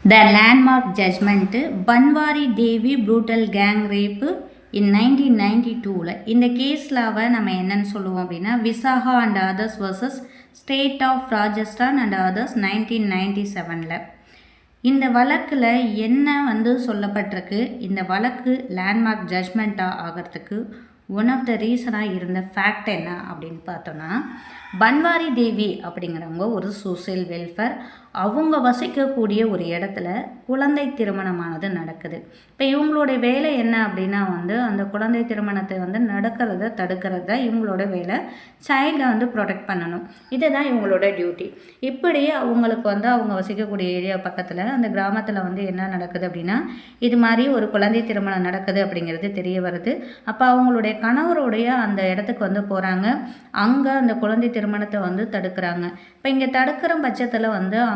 The landmark judgment Banwari Devi brutal gang rape in 1992. இந்த கேஸில் நம்ம என்னன்னு சொல்லுவோம் அப்படின்னா Vishaka and others versus state of Rajasthan and others 1997. இந்த வழக்கில் என்ன சொல்லப்பட்டிருக்கு, இந்த வழக்கு லேண்ட்மார்க் ஜட்ஜ்மெண்ட்டாக ஆகிறதுக்கு ஒன் ஆஃப் த ரீசனாக இருந்த ஃபேக்ட் என்ன அப்படின்னு பார்த்தோன்னா, பன்வாரி தேவி அப்படிங்கிறவங்க ஒரு சோசியல் வெல்ஃபேர், அவங்க வசிக்கக்கூடிய ஒரு இடத்துல குழந்தை திருமணமானது நடக்குது. இப்போ இவங்களுடைய வேலை என்ன அப்படின்னா அந்த குழந்தை திருமணத்தை நடக்கிறத தடுக்கிறது தான் இவங்களோட வேலை. சைல்டை ப்ரொடெக்ட் பண்ணணும், இதுதான் இவங்களோட டியூட்டி. இப்படி அவங்களுக்கு அவங்க வசிக்கக்கூடிய ஏரியா பக்கத்தில் அந்த கிராமத்தில் என்ன நடக்குது அப்படின்னா, இது மாதிரி ஒரு குழந்தை திருமணம் நடக்குது அப்படிங்கிறது தெரிய வருது. அப்போ அவங்களுடைய கணவருடைய அந்த இடத்துக்கு போகிறாங்க. அங்கே அந்த குழந்தை திருமணத்தை தடுக்கிறாங்க. இப்போ இங்கே தடுக்கிற பட்சத்தில்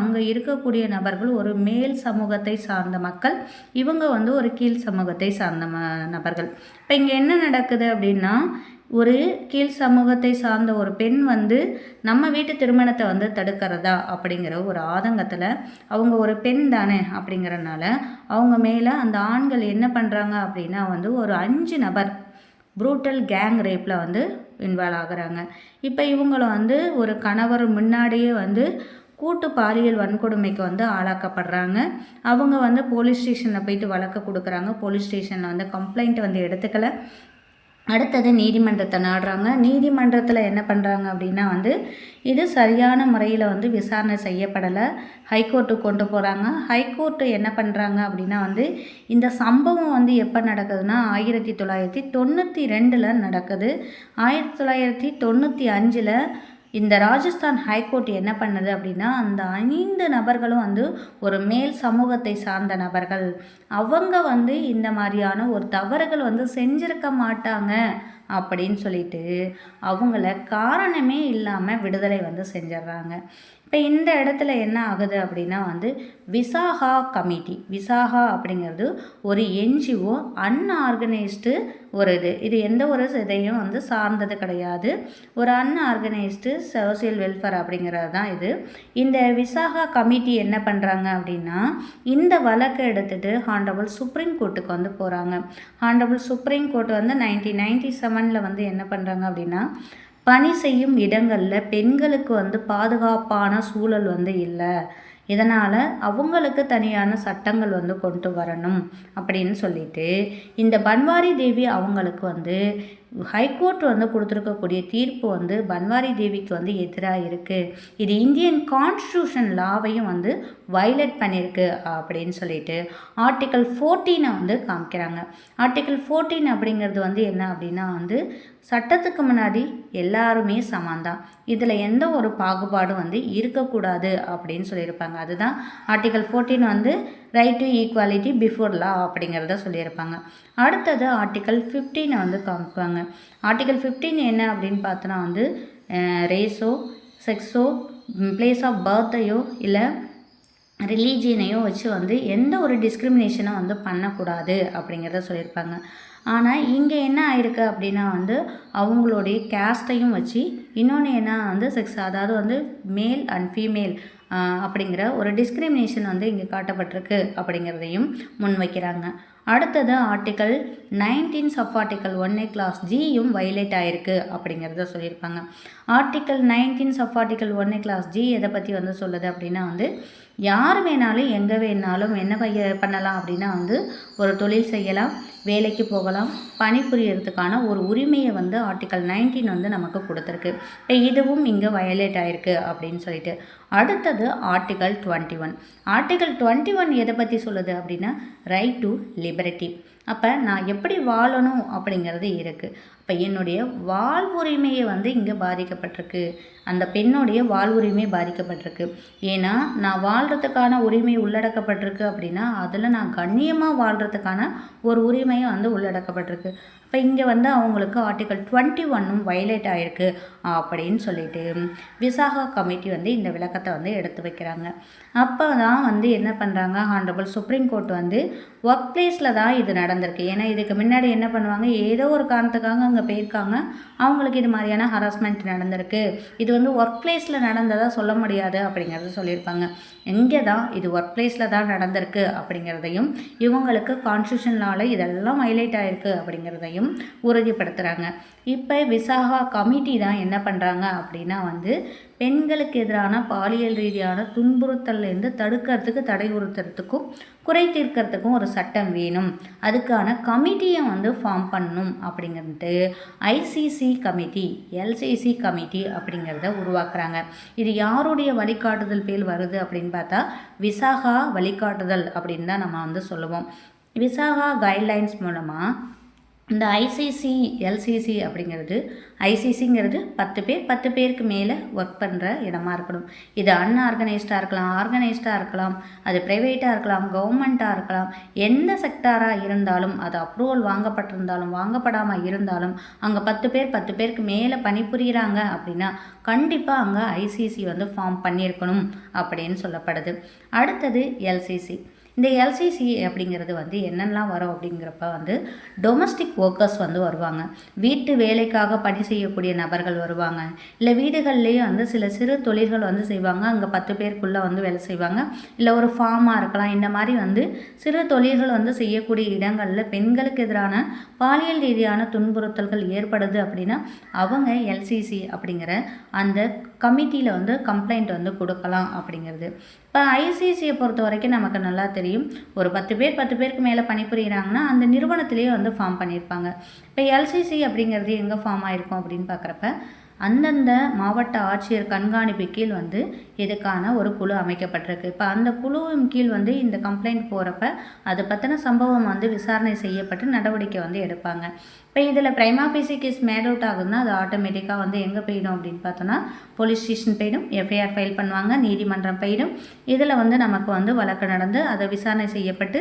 அங்கே இருக்கக்கூடிய நபர்கள் ஒரு மேல் சமூகத்தை சார்ந்த மக்கள், இவங்க ஒரு கீழ் சமூகத்தை சார்ந்த நபர்கள். இப்போ இங்கே என்ன நடக்குது அப்படின்னா, ஒரு கீழ் சமூகத்தை சார்ந்த ஒரு பெண் நம்ம வீட்டு திருமணத்தை தடுக்கிறதா அப்படிங்கிற ஒரு ஆதங்கத்தில், அவங்க ஒரு பெண் தானே அப்படிங்கிறனால அவங்க மேலே அந்த ஆண்கள் என்ன பண்ணுறாங்க அப்படின்னா ஒரு 5 நபர் ப்ரூட்டல் கேங் ரேப்பில் இன்வால்வ் ஆகுறாங்க. இப்போ இவங்களை ஒரு கணவர் முன்னாடியே கூட்டு பாலியல் வன்கொடுமைக்கு ஆளாக்கப்படுறாங்க. அவங்க போலீஸ் ஸ்டேஷனில் போயிட்டு வழக்கு கொடுக்குறாங்க. போலீஸ் ஸ்டேஷனில் கம்ப்ளைண்ட் எடுத்துக்கலை. அடுத்தது நீதிமன்றத்தை நாடுறாங்க. நீதிமன்றத்தில் என்ன பண்ணுறாங்க அப்படின்னா இது சரியான முறையில் விசாரணை செய்யப்படலை. ஹைகோர்ட்டுக்கு கொண்டு போகிறாங்க. ஹைகோர்ட்டு என்ன பண்ணுறாங்க அப்படின்னா இந்த சம்பவம் எப்போ நடக்குதுன்னா 1992 நடக்குது. 1995 இந்த ராஜஸ்தான் ஹைகோர்ட் என்ன பண்ணுது அப்படின்னா, அந்த 5 நபர்களும் ஒரு மேல் சமூகத்தை சார்ந்த நபர்கள். அவங்க இந்த மாதிரியான ஒரு தவறுகள் செஞ்சிருக்க மாட்டாங்க அப்படின்னு சொல்லிட்டு அவங்கள காரணமே இல்லாமல் விடுதலை செஞ்சிட்றாங்க. இப்போ இந்த இடத்துல என்ன ஆகுது அப்படின்னா விசாகா கமிட்டி, விசாகா அப்படிங்கிறது ஒரு என்ஜிஓ, அன்ஆர்கனைஸ்டு ஒரு இது எந்த ஒரு இதையும் சார்ந்தது கிடையாது. ஒரு அன்ஆர்கனைஸ்டு சோசியல் வெல்ஃபேர் அப்படிங்கிறது தான் இது. இந்த விசாகா கமிட்டி என்ன பண்ணுறாங்க அப்படின்னா, இந்த வழக்கை எடுத்துகிட்டு ஹானரபிள் சுப்ரீம் கோர்ட்டுக்கு போகிறாங்க. ஹானரபிள் சுப்ரீம் கோர்ட் 1997 என்ன பண்ணுறாங்க அப்படின்னா, பணி செய்யும் இடங்களில் பெண்களுக்கு பாதுகாப்பான சூழல் இல்லை, இதனால் அவங்களுக்கு தனியான சட்டங்கள் கொண்டு வரணும் அப்படின்னு சொல்லிட்டு இந்த பன்வாரி தேவி அவங்களுக்கு ஹைகோர்ட் கொடுத்துருக்கக்கூடிய தீர்ப்பு பன்வாரி தேவிக்கு எதிராக இருக்குது. இது இந்தியன் கான்ஸ்டியூஷன் லாவையும் வயலேட் பண்ணியிருக்கு அப்படின்னு சொல்லிட்டு ஆர்டிக்கல் 14 காமிக்கிறாங்க. ஆர்டிக்கல் 14 அப்படிங்கிறது என்ன அப்படின்னா சட்டத்துக்கு முன்னாடி எல்லாருமே சமந்தான், இதில் எந்த ஒரு பாகுபாடும் இருக்கக்கூடாது அப்படின்னு சொல்லியிருப்பாங்க. அதுதான் article 14 right to equality before law அப்படிங்கிறத சொல்லியிருப்பாங்க. அடுத்தது ஆர்டிக்கல் 15 காமிப்பாங்க. ஆர்டிக்கல் 15 என்ன அப்படின்னு பார்த்தோன்னா ரேஸோ, செக்ஸோ, பிளேஸ் ஆஃப் பர்த்தையோ இல்லை ரிலீஜியனையோ வச்சு எந்த ஒரு டிஸ்கிரிமினேஷனும் பண்ணக்கூடாது அப்படிங்கிறத சொல்லியிருப்பாங்க. ஆனால் இங்கே என்ன ஆயிருக்கு அப்படின்னா அவங்களுடைய கேஸ்ட்டையும் வச்சு இன்னொன்று என்ன செக்ஸ், அதாவது மேல் அண்ட் ஃபீமேல் அப்படிங்கிற ஒரு டிஸ்கிரிமினேஷன் இங்கே காட்டப்பட்டிருக்கு அப்படிங்கிறதையும் முன்வைக்கிறாங்க. அடுத்தது article 19 sub article 1A clause ஜியும் வயலேட் ஆகிருக்கு அப்படிங்கிறத சொல்லியிருப்பாங்க. Article 19 sub article 1A clause G எதை பற்றி சொல்லுது அப்படின்னா யார் வேணாலும் எங்கே வேணாலும் என்ன பண்ணலாம் அப்படின்னா ஒரு தொழில் செய்யலாம், வேலைக்கு போகலாம், பணிபுரியறதுக்கான ஒரு உரிமையை ஆர்டிக்கல் 19 நமக்கு கொடுத்துருக்கு. இப்போ இதுவும் இங்கே வயலேட் ஆகிருக்கு அப்படின்னு சொல்லிட்டு. அடுத்தது ஆர்டிக்கல் 21. ஆர்டிக்கல் 21 எதை பற்றி சொல்லுது அப்படின்னா ரைட் டு லிபர்ட்டி. அப்போ நான் எப்படி வாழணும் அப்படிங்கிறது இருக்குது. இப்போ என்னுடைய வாழ்வுரிமையை இங்கே பாதிக்கப்பட்டிருக்கு, அந்த பெண்ணுடைய வாழ்வுரிமை பாதிக்கப்பட்டிருக்கு. ஏன்னா நான் வாழ்கிறதுக்கான உரிமை உள்ளடக்கப்பட்டிருக்கு அப்படின்னா அதில் நான் கண்ணியமாக வாழ்கிறதுக்கான ஒரு உரிமையும் உள்ளடக்கப்பட்டிருக்கு. இப்போ இங்கே அவங்களுக்கு ஆர்டிக்கல் 21 வயலேட் ஆகிருக்கு அப்படின்னு சொல்லிட்டு விசாகா கமிட்டி இந்த விளக்கத்தை எடுத்து வைக்கிறாங்க. அப்போ தான் என்ன பண்ணுறாங்க, ஹானரபிள் சுப்ரீம் கோர்ட் ஒர்க் பிளேஸில் தான் இது நடந்திருக்கு. ஏன்னா இதுக்கு முன்னாடி என்ன பண்ணுவாங்க, ஏதோ ஒரு காரணத்துக்காக அங்கே அங்கே போயிருக்காங்க, அவங்களுக்கு இது மாதிரியான ஹராஸ்மெண்ட் நடந்திருக்கு, இது வந்து ஒர்க் பிளேஸில் நடந்ததாக சொல்ல முடியாது அப்படிங்கிறத சொல்லியிருப்பாங்க. எங்கே தான் இது ஒர்க் பிளேஸில் தான் நடந்திருக்கு அப்படிங்கிறதையும், இவங்களுக்கு கான்ஸ்டியூஷன் லாவில் இதெல்லாம் ஹைலைட் ஆகிருக்கு அப்படிங்கிறதையும் உறுதிப்படுத்துகிறாங்க. இப்போ விசாகா கமிட்டி தான் என்ன பண்ணுறாங்க அப்படின்னா வந்து பெண்களுக்கு எதிரான பாலியல் ரீதியான துன்புறுத்தல்லேருந்து தடுக்கிறதுக்கு, தடையுறுத்துறதுக்கும், குறை தீர்க்கறதுக்கும் ஒரு சட்டம் வேணும், அதுக்கான கமிட்டியை வந்து ஃபார்ம் பண்ணணும் அப்படிங்கிறது ஐசிசி கமிட்டி, எல்சிசி கமிட்டி அப்படிங்கிறத உருவாக்குறாங்க. இது யாருடைய வழிகாட்டுதல் பேர் வருது அப்படின்னு பார்த்தா விசாகா வழிகாட்டுதல் அப்படின்னு தான் நம்ம வந்து சொல்லுவோம். விசாகா கைட்லைன்ஸ் மூலமாக இந்த ஐசிசி எல்சிசி அப்படிங்கிறது, ஐசிசிங்கிறது 10 பேர் 10 பேருக்கு மேலே ஒர்க் பண்ணுற இடமா இருக்கணும். இது அன்ஆர்கனைஸ்டாக இருக்கலாம், ஆர்கனைஸ்டாக இருக்கலாம், அது ப்ரைவேட்டாக இருக்கலாம், கவர்மெண்ட்டாக இருக்கலாம், எந்த செக்டாராக இருந்தாலும், அது அப்ரூவல் வாங்கப்பட்டிருந்தாலும் வாங்கப்படாமல் இருந்தாலும் அங்கே 10 பேர் 10 பேருக்கு மேலே பணிபுரிகிறாங்க அப்படின்னா கண்டிப்பாக அங்கே ஐசிசி வந்து ஃபார்ம் பண்ணியிருக்கணும் அப்படின்னு சொல்லப்படுது. அடுத்தது எல்சிசி. இந்த எல்சிசி அப்படிங்கிறது வந்து என்னென்னலாம் வரும் அப்படிங்கிறப்ப வந்து டொமஸ்டிக் ஒர்க்கர்ஸ் வந்து வருவாங்க, வீட்டு வேலைக்காக பணி செய்யக்கூடிய நபர்கள் வருவாங்க, இல்லை வீடுகள்லேயே வந்து சில சிறு தொழில்கள் வந்து செய்வாங்க, அங்கே 10 பேருக்குள்ளே வந்து வேலை செய்வாங்க, இல்லை ஒரு ஃபார்மாக இருக்கலாம். இந்த மாதிரி வந்து சிறு தொழில்கள் வந்து செய்யக்கூடிய இடங்களில் பெண்களுக்கு எதிரான பாலியல் ரீதியான துன்புறுத்தல்கள் ஏற்படுது அப்படின்னா அவங்க எல்சிசி அப்படிங்கிற அந்த கமிட்டியில் வந்து கம்ப்ளைண்ட் வந்து கொடுக்கலாம் அப்படிங்கிறது. இப்போ ஐசிசியை பொறுத்த வரைக்கும் நமக்கு நல்லா தெரியும், ஒரு 10 பேர் 10 பேருக்கு மேலே பணிபுரிகிறாங்கன்னா அந்த நிறுவனத்திலேயே வந்து ஃபார்ம் பண்ணியிருப்பாங்க. இப்போ எல்சிசி அப்படிங்கிறது எங்கே ஃபார்ம் ஆகிருக்கும் அப்படின்னு பார்க்குறப்ப அந்தந்த மாவட்ட ஆட்சியர் கண்காணிப்பு கீழ் வந்து இதுக்கான ஒரு குழு அமைக்கப்பட்டிருக்கு. இப்போ அந்த குழுவின் கீழ் வந்து இந்த கம்ப்ளைண்ட் போகிறப்ப அது பற்றின சம்பவம் வந்து விசாரணை செய்யப்பட்டு நடவடிக்கை வந்து எடுப்பாங்க. இப்போ இதில் prima facie case made out ஆகுதுன்னா அது ஆட்டோமேட்டிக்காக வந்து எங்கே போயிடும் அப்படின்னு பார்த்தோன்னா போலீஸ் ஸ்டேஷன் போயிடும், எஃப்ஐஆர் ஃபைல் பண்ணுவாங்க, நீதிமன்றம் போயிடும். இதில் வந்து நமக்கு வந்து வழக்கு நடந்து அதை விசாரணை செய்யப்பட்டு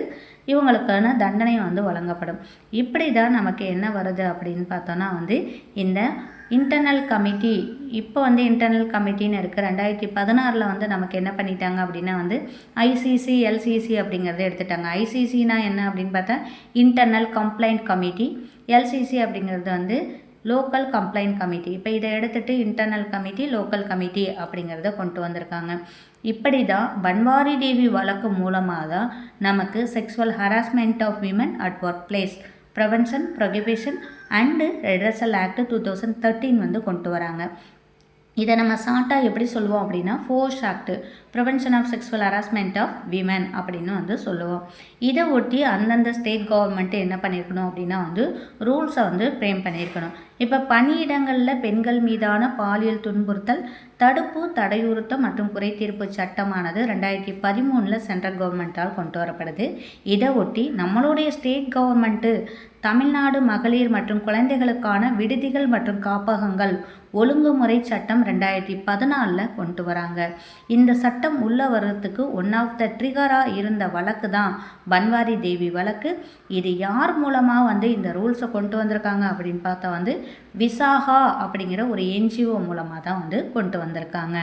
இவங்களுக்கான தண்டனை வந்து வழங்கப்படும். இப்படி தான் நமக்கு என்ன வருது அப்படின்னு பார்த்தோன்னா வந்து இந்த இன்டர்னல் கமிட்டி. இப்போ வந்து இன்டர்னல் கமிட்டின்னு இருக்குது. 2016 வந்து நமக்கு என்ன பண்ணிட்டாங்க அப்படின்னா வந்து ஐசிசி எல்சிசி அப்படிங்கிறத எடுத்துட்டாங்க. ஐசிசினா என்ன அப்படின்னு பார்த்தா இன்டர்னல் கம்ப்ளைண்ட் கமிட்டி, எல்சிசி அப்படிங்கிறது வந்து லோக்கல் கம்ப்ளைண்ட் கமிட்டி. இப்போ இதை எடுத்துகிட்டு இன்டர்னல் கமிட்டி, லோக்கல் கமிட்டி அப்படிங்கிறத கொண்டு வந்திருக்காங்க. இப்படி தான் பன்வாரி தேவி வழக்கு மூலமாக தான் நமக்கு sexual harassment of women at workplace prevention, prohibition and redressal act 2013 வந்து கொண்டு வராங்க. இதை நம்ம ஷார்ட்டாக எப்படி சொல்லுவோம் அப்படின்னா force act, prevention of sexual harassment of women அப்படின்னு வந்து சொல்லுவோம். இதை ஒட்டி அந்தந்த ஸ்டேட் கவர்மெண்ட்டு என்ன பண்ணியிருக்கணும் அப்படின்னா வந்து ரூல்ஸை வந்து ஃப்ரேம் பண்ணியிருக்கணும். இப்போ பணியிடங்களில் பெண்கள் மீதான பாலியல் துன்புறுத்தல் தடுப்பு, தடையுறுத்தம் மற்றும் குறைதீர்ப்பு சட்டமானது 2013 சென்ட்ரல் கவர்மெண்ட்டால் கொண்டு வரப்படுது. இதை ஒட்டி நம்மளுடைய ஸ்டேட் கவர்மெண்ட்டு தமிழ்நாடு மகளிர் மற்றும் குழந்தைகளுக்கான விடுதிகள் மற்றும் காப்பகங்கள் ஒழுங்குமுறை சட்டம் 2014 கொண்டு வராங்க. இந்த சட்டம் உள்ள வர்றதுக்கு ஒன் ஆஃப் த ட்ரிகராக இருந்த வழக்கு தான் பன்வாரி தேவி வழக்கு. இது யார் மூலமாக வந்து இந்த ரூல்ஸை கொண்டு வந்திருக்காங்க அப்படின்னு பார்த்தா வந்து விசாகா அப்படிங்கிற ஒரு என்ஜிஓ மூலமாக தான் வந்து கொண்டு வந்திருக்காங்க.